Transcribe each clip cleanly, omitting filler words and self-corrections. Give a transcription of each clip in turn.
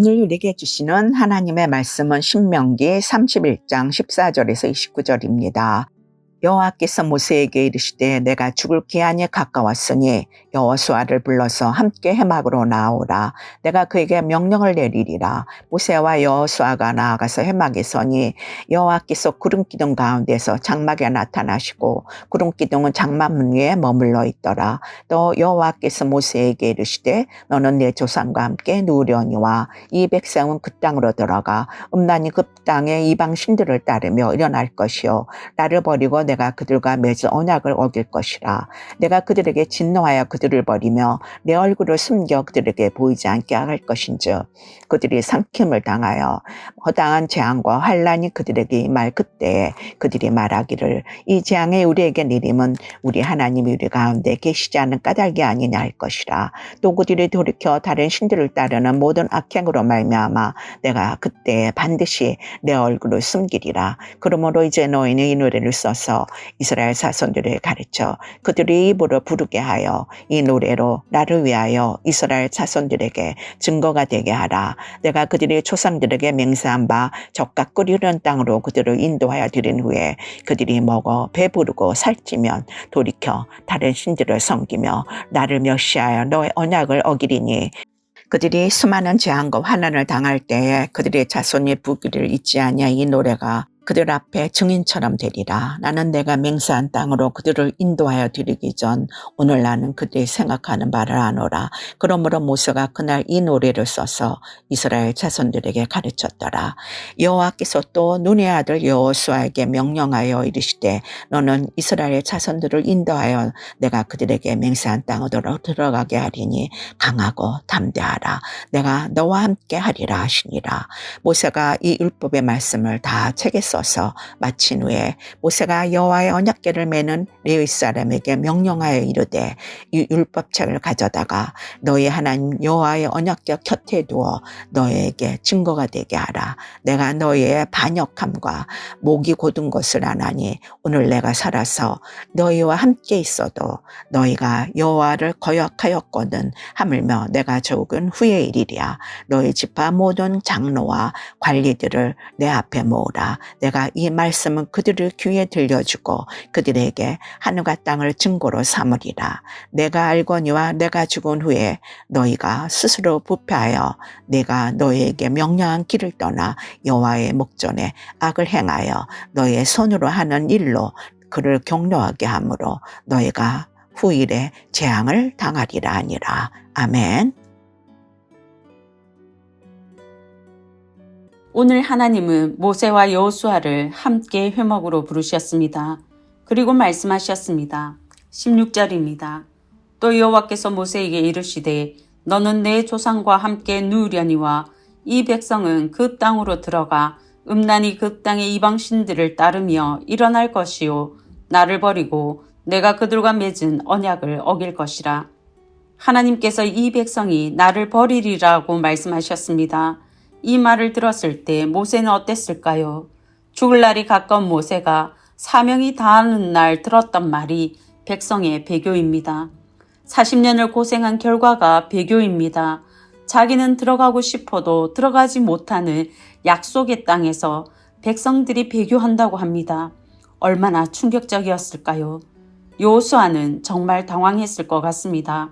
오늘 우리에게 주시는 하나님의 말씀은 신명기 31장 14절에서 29절입니다. 여호와께서 모세에게 이르시되 내가 죽을 기한이 가까웠으니 여호수아를 불러서 함께 해막으로 나아오라. 내가 그에게 명령을 내리리라. 모세와 여호수아가 나아가서 해막에 서니 여호와께서 구름기둥 가운데서 장막에 나타나시고 구름기둥은 장막문 위에 머물러 있더라. 또 여호와께서 모세에게 이르시되 너는 내 조상과 함께 누우려니와 이 백성은 그 땅으로 들어가 음란히 그 땅의 이방 신들을 따르며 일어날 것이요 나를 버리고 내가 그들과 맺은 언약을 어길 것이라. 내가 그들에게 진노하여 그들을 버리며 내 얼굴을 숨겨 그들에게 보이지 않게 할 것인즉 그들이 삼킴을 당하여 허다한 재앙과 환란이 그들에게 임할 그때에 그들이 말하기를 이 재앙이 우리에게 내림은 우리 하나님이 우리 가운데 계시지 않은 까닭이 아니냐 할 것이라. 또 그들이 돌이켜 다른 신들을 따르는 모든 악행으로 말미암아 내가 그때에 반드시 내 얼굴을 숨기리라. 그러므로 이제 너희는 이 노래를 써서 이스라엘 자손들을 가르쳐 그들의 입으로 부르게 하여 이 노래로 나를 위하여 이스라엘 자손들에게 증거가 되게 하라. 내가 그들의 조상들에게 맹세한 바 적과 끓이는 땅으로 그들을 인도하여 드린 후에 그들이 먹어 배부르고 살찌면 돌이켜 다른 신들을 섬기며 나를 멸시하여 너의 언약을 어기리니 그들이 수많은 재앙과 환난을 당할 때에 그들의 자손이 부귀를 잊지 아니하 이 노래가 그들 앞에 증인처럼 되리라. 나는 내가 맹세한 땅으로 그들을 인도하여 드리기 전 오늘 나는 그들이 생각하는 바를 아노라. 그러므로 모세가 그날 이 노래를 써서 이스라엘 자손들에게 가르쳤더라. 여호와께서 또 눈의 아들 여호수아에게 명령하여 이르시되 너는 이스라엘 자손들을 인도하여 내가 그들에게 맹세한 땅으로 들어가게 하리니 강하고 담대하라. 내가 너와 함께 하리라 하시니라. 모세가 이 율법의 말씀을 다 책에 써서 마친 후에 모세가 여호와의 언약궤를 매는 레위 사람에게 명령하여 이르되 이 율법책을 가져다가 너희 하나님 여호와의 언약궤 곁에 두어 너희에게 증거가 되게 하라. 내가 너희의 반역함과 목이 곧은 것을 아나니 오늘 내가 살아서 너희와 함께 있어도 너희가 여호와를 거역하였거든 하물며 내가 적은 후의 일이랴. 너희 지파 모든 장로와 관리들을 내 앞에 모으라. 내가 이 말씀은 그들을 귀에 들려주고 그들에게 하늘과 땅을 증거로 삼으리라. 내가 알거니와 내가 죽은 후에 너희가 스스로 부패하여 내가 너희에게 명령한 길을 떠나 여호와의 목전에 악을 행하여 너희의 손으로 하는 일로 그를 격노하게 하므로 너희가 후일에 재앙을 당하리라 하니라. 아멘. 오늘 하나님은 모세와 여호수아를 함께 회막으로 부르셨습니다. 그리고 말씀하셨습니다. 16절입니다. 또 여호와께서 모세에게 이르시되 너는 내 조상과 함께 누우려니와 이 백성은 그 땅으로 들어가 음란히 그 땅의 이방신들을 따르며 일어날 것이요 나를 버리고 내가 그들과 맺은 언약을 어길 것이라. 하나님께서 이 백성이 나를 버리리라고 말씀하셨습니다. 이 말을 들었을 때 모세는 어땠을까요? 죽을 날이 가까운 모세가 사명이 다하는 날 들었던 말이 백성의 배교입니다. 40년을 고생한 결과가 배교입니다. 자기는 들어가고 싶어도 들어가지 못하는 약속의 땅에서 백성들이 배교한다고 합니다. 얼마나 충격적이었을까요? 여호수아는 정말 당황했을 것 같습니다.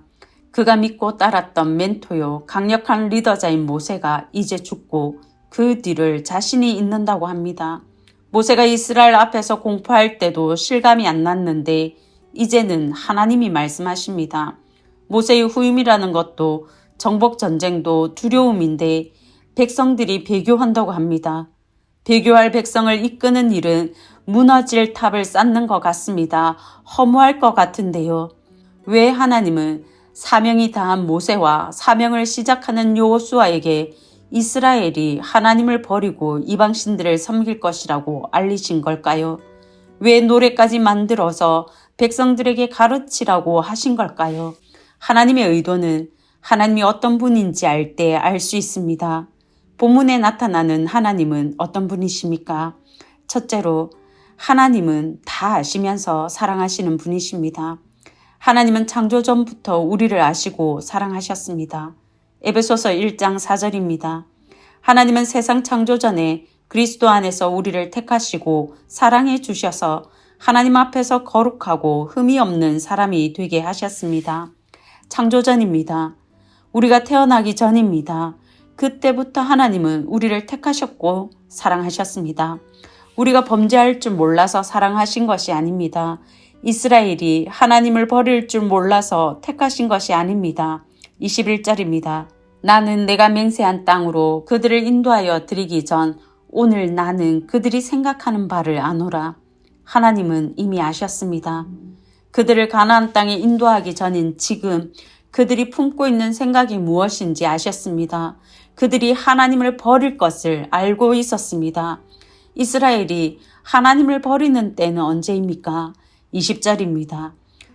그가 믿고 따랐던 멘토요 강력한 리더자인 모세가 이제 죽고 그 뒤를 자신이 잇는다고 합니다. 모세가 이스라엘 앞에서 공포할 때도 실감이 안 났는데 이제는 하나님이 말씀하십니다. 모세의 후임이라는 것도 정복전쟁도 두려움인데 백성들이 배교한다고 합니다. 배교할 백성을 이끄는 일은 무너질 탑을 쌓는 것 같습니다. 허무할 것 같은데요. 왜 하나님은 사명이 다한 모세와 사명을 시작하는 여호수아에게 이스라엘이 하나님을 버리고 이방신들을 섬길 것이라고 알리신 걸까요? 왜 노래까지 만들어서 백성들에게 가르치라고 하신 걸까요? 하나님의 의도는 하나님이 어떤 분인지 알 때 알 수 있습니다. 본문에 나타나는 하나님은 어떤 분이십니까? 첫째로 하나님은 다 아시면서 사랑하시는 분이십니다. 하나님은 창조 전부터 우리를 아시고 사랑하셨습니다. 에베소서 1장 4절입니다. 하나님은 세상 창조 전에 그리스도 안에서 우리를 택하시고 사랑해 주셔서 하나님 앞에서 거룩하고 흠이 없는 사람이 되게 하셨습니다. 창조 전입니다. 우리가 태어나기 전입니다. 그때부터 하나님은 우리를 택하셨고 사랑하셨습니다. 우리가 범죄할 줄 몰라서 사랑하신 것이 아닙니다. 이스라엘이 하나님을 버릴 줄 몰라서 택하신 것이 아닙니다. 21절입니다. 나는 내가 맹세한 땅으로 그들을 인도하여 드리기 전 오늘 나는 그들이 생각하는 바를 아노라. 하나님은 이미 아셨습니다. 그들을 가나안 땅에 인도하기 전인 지금 그들이 품고 있는 생각이 무엇인지 아셨습니다. 그들이 하나님을 버릴 것을 알고 있었습니다. 이스라엘이 하나님을 버리는 때는 언제입니까? 20절입니다.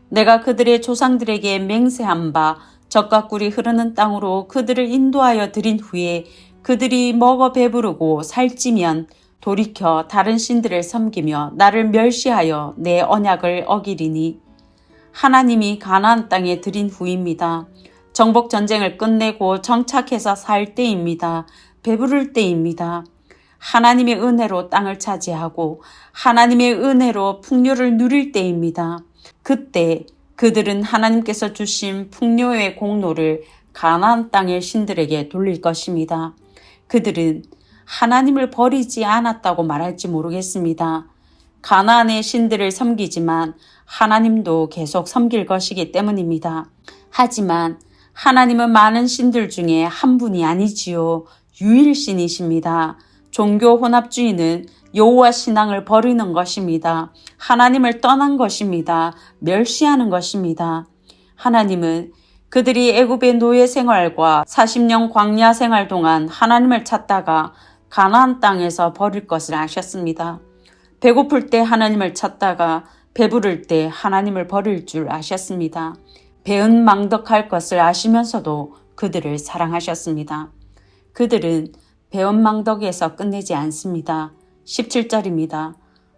내가 그들의 조상들에게 맹세한 바 젖과 꿀이 흐르는 땅으로 그들을 인도하여 드린 후에 그들이 먹어 배부르고 살찌면 돌이켜 다른 신들을 섬기며 나를 멸시하여 내 언약을 어기리니. 하나님이 가나안 땅에 들인 후입니다. 정복 전쟁을 끝내고 정착해서 살 때입니다. 배부를 때입니다. 하나님의 은혜로 땅을 차지하고 하나님의 은혜로 풍요를 누릴 때입니다. 그때 그들은 하나님께서 주신 풍요의 공로를 가나안 땅의 신들에게 돌릴 것입니다. 그들은 하나님을 버리지 않았다고 말할지 모르겠습니다. 가나안의 신들을 섬기지만 하나님도 계속 섬길 것이기 때문입니다. 하지만 하나님은 많은 신들 중에 한 분이 아니지요. 유일신이십니다. 종교 혼합주의는 여호와 신앙을 버리는 것입니다. 하나님을 떠난 것입니다. 멸시하는 것입니다. 하나님은 그들이 애굽의 노예 생활과 40년 광야 생활 동안 하나님을 찾다가 가나안 땅에서 버릴 것을 아셨습니다. 배고플 때 하나님을 찾다가 배부를 때 하나님을 버릴 줄 아셨습니다. 배은망덕할 것을 아시면서도 그들을 사랑하셨습니다. 그들은 배은망덕에서 끝내지 않습니다. 17절입니다.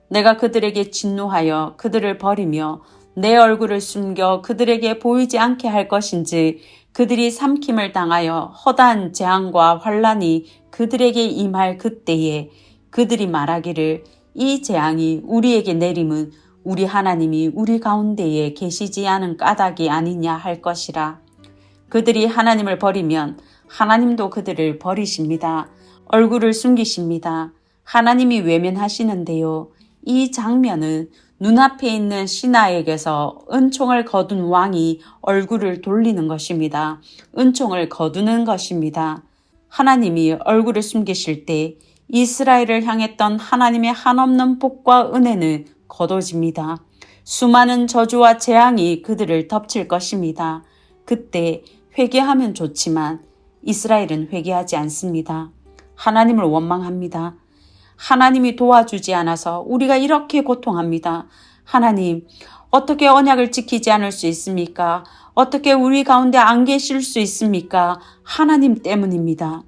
내가 그들에게 진노하여 그들을 버리며 내 얼굴을 숨겨 그들에게 보이지 않게 할 것인지 그들이 삼킴을 당하여 허다한 재앙과 환란이 그들에게 임할 그때에 그들이 말하기를 이 재앙이 우리에게 내림은 우리 하나님이 우리 가운데에 계시지 않은 까닭이 아니냐 할 것이라. 그들이 하나님을 버리면 하나님도 그들을 버리십니다. 얼굴을 숨기십니다. 하나님이 외면하시는데요. 이 장면은 눈앞에 있는 신하에게서 은총을 거둔 왕이 얼굴을 돌리는 것입니다. 은총을 거두는 것입니다. 하나님이 얼굴을 숨기실 때 이스라엘을 향했던 하나님의 한없는 복과 은혜는 거둬집니다. 수많은 저주와 재앙이 그들을 덮칠 것입니다. 그때 회개하면 좋지만 이스라엘은 회개하지 않습니다. 하나님을 원망합니다. 하나님이 도와주지 않아서 우리가 이렇게 고통합니다. 하나님, 어떻게 언약을 지키지 않을 수 있습니까? 어떻게 우리 가운데 안 계실 수 있습니까? 하나님 때문입니다.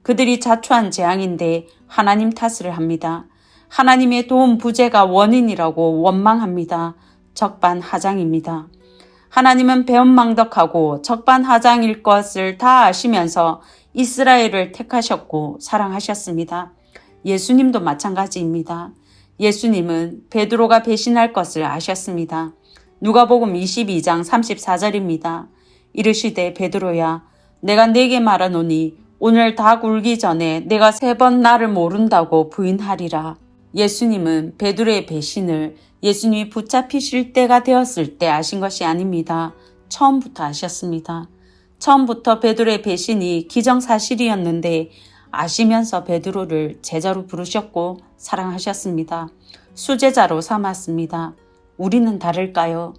그들이 자초한 재앙인데 하나님 탓을 합니다. 하나님의 도움 부재가 원인이라고 원망합니다. 적반하장입니다. 하나님은 배은망덕하고 적반하장일 것을 다 아시면서 이스라엘을 택하셨고 사랑하셨습니다. 예수님도 마찬가지입니다. 예수님은 베드로가 배신할 것을 아셨습니다. 누가복음 22장 34절입니다. 이르시되 베드로야 내가 네게 말하노니 오늘 닭 울기 전에 내가 3번 나를 모른다고 부인하리라. 예수님은 베드로의 배신을 예수님이 붙잡히실 때가 되었을 때 아신 것이 아닙니다. 처음부터 아셨습니다. 처음부터 베드로의 배신이 기정사실이었는데 아시면서 베드로를 제자로 부르셨고 사랑하셨습니다. 수제자로 삼았습니다. 우리는 다를까요?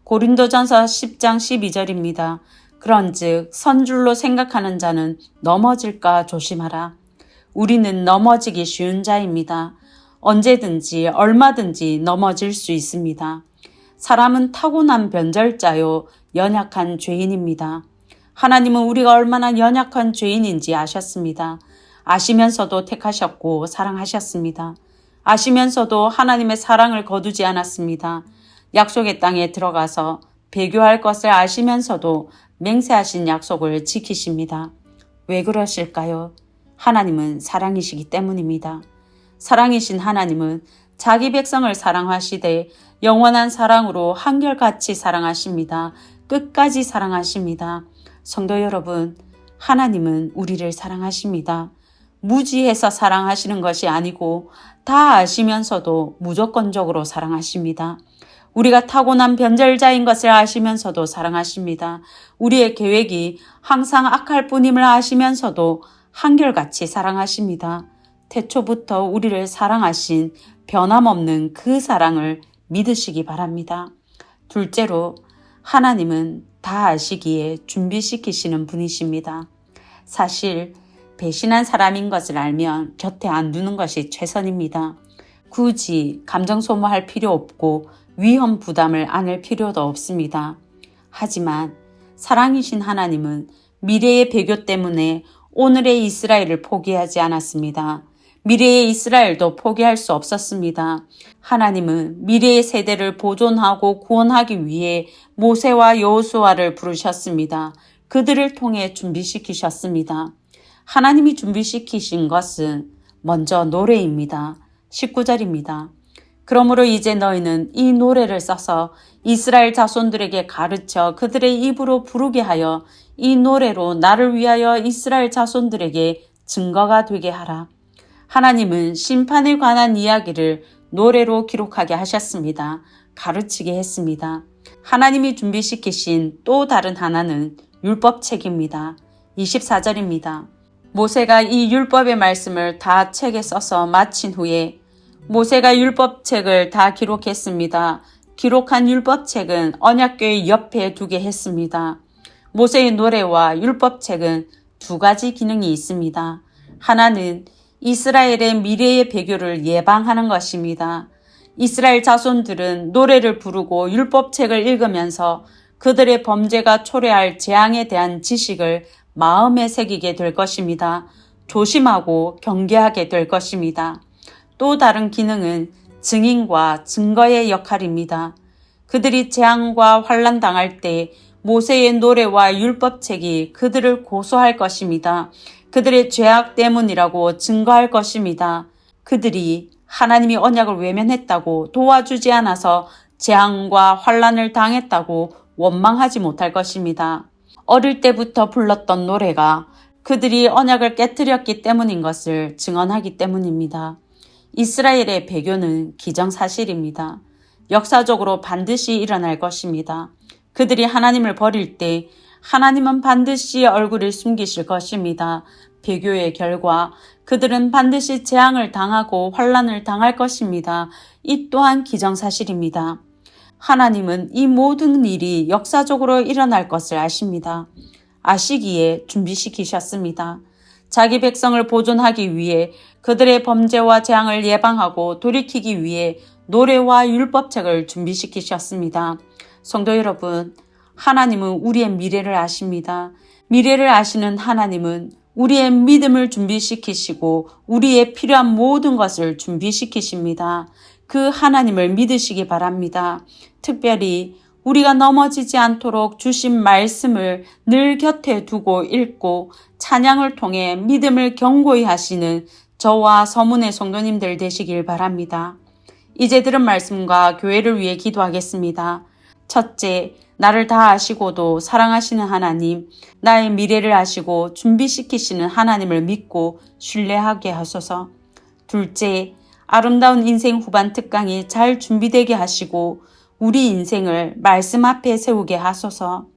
고린도전서 10장 12절입니다. 그런즉 선줄로 생각하는 자는 넘어질까 조심하라. 우리는 넘어지기 쉬운 자입니다. 언제든지 얼마든지 넘어질 수 있습니다. 사람은 타고난 변절자요 연약한 죄인입니다. 하나님은 우리가 얼마나 연약한 죄인인지 아셨습니다. 아시면서도 택하셨고 사랑하셨습니다. 아시면서도 하나님의 사랑을 거두지 않았습니다. 약속의 땅에 들어가서 배교할 것을 아시면서도 맹세하신 약속을 지키십니다. 왜 그러실까요? 하나님은 사랑이시기 때문입니다. 사랑이신 하나님은 자기 백성을 사랑하시되 영원한 사랑으로 한결같이 사랑하십니다. 끝까지 사랑하십니다. 성도 여러분, 하나님은 우리를 사랑하십니다. 무지해서 사랑하시는 것이 아니고 다 아시면서도 무조건적으로 사랑하십니다. 우리가 타고난 변절자인 것을 아시면서도 사랑하십니다. 우리의 계획이 항상 악할 뿐임을 아시면서도 한결같이 사랑하십니다. 태초부터 우리를 사랑하신 변함없는 그 사랑을 믿으시기 바랍니다. 둘째로, 하나님은 다 아시기에 준비시키시는 분이십니다. 사실 배신한 사람인 것을 알면 곁에 안 두는 것이 최선입니다. 굳이 감정 소모할 필요 없고 위험 부담을 안을 필요도 없습니다. 하지만 사랑이신 하나님은 미래의 배교 때문에 오늘의 이스라엘을 포기하지 않았습니다. 미래의 이스라엘도 포기할 수 없었습니다. 하나님은 미래의 세대를 보존하고 구원하기 위해 모세와 여호수아를 부르셨습니다. 그들을 통해 준비시키셨습니다. 하나님이 준비시키신 것은 먼저 노래입니다. 19절입니다. 그러므로 이제 너희는 이 노래를 써서 이스라엘 자손들에게 가르쳐 그들의 입으로 부르게 하여 이 노래로 나를 위하여 이스라엘 자손들에게 증거가 되게 하라. 하나님은 심판에 관한 이야기를 노래로 기록하게 하셨습니다. 가르치게 했습니다. 하나님이 준비시키신 또 다른 하나는 율법책입니다. 24절입니다. 모세가 이 율법의 말씀을 다 책에 써서 마친 후에 모세가 율법책을 다 기록했습니다. 기록한 율법책은 언약궤의 옆에 두게 했습니다. 모세의 노래와 율법책은 두 가지 기능이 있습니다. 하나는 이스라엘의 미래의 배교를 예방하는 것입니다. 이스라엘 자손들은 노래를 부르고 율법책을 읽으면서 그들의 범죄가 초래할 재앙에 대한 지식을 마음에 새기게 될 것입니다. 조심하고 경계하게 될 것입니다. 또 다른 기능은 증인과 증거의 역할입니다. 그들이 재앙과 환난 당할 때 모세의 노래와 율법책이 그들을 고소할 것입니다. 그들의 죄악 때문이라고 증거할 것입니다. 그들이 하나님이 언약을 외면했다고 도와주지 않아서 재앙과 환난을 당했다고 원망하지 못할 것입니다. 어릴 때부터 불렀던 노래가 그들이 언약을 깨뜨렸기 때문인 것을 증언하기 때문입니다. 이스라엘의 배교는 기정사실입니다. 역사적으로 반드시 일어날 것입니다. 그들이 하나님을 버릴 때 하나님은 반드시 얼굴을 숨기실 것입니다. 배교의 결과 그들은 반드시 재앙을 당하고 환난을 당할 것입니다. 이 또한 기정사실입니다. 하나님은 이 모든 일이 역사적으로 일어날 것을 아십니다. 아시기에 준비시키셨습니다. 자기 백성을 보존하기 위해 그들의 범죄와 재앙을 예방하고 돌이키기 위해 노래와 율법책을 준비시키셨습니다. 성도 여러분, 하나님은 우리의 미래를 아십니다. 미래를 아시는 하나님은 우리의 믿음을 준비시키시고 우리의 필요한 모든 것을 준비시키십니다. 그 하나님을 믿으시기 바랍니다. 특별히 우리가 넘어지지 않도록 주신 말씀을 늘 곁에 두고 읽고 찬양을 통해 믿음을 견고히 하시는 저와 서문의 성도님들 되시길 바랍니다. 이제 들은 말씀과 교회를 위해 기도하겠습니다. 첫째, 나를 다 아시고도 사랑하시는 하나님, 나의 미래를 아시고 준비시키시는 하나님을 믿고 신뢰하게 하소서. 둘째, 아름다운 인생 후반 특강이 잘 준비되게 하시고 우리 인생을 말씀 앞에 세우게 하소서.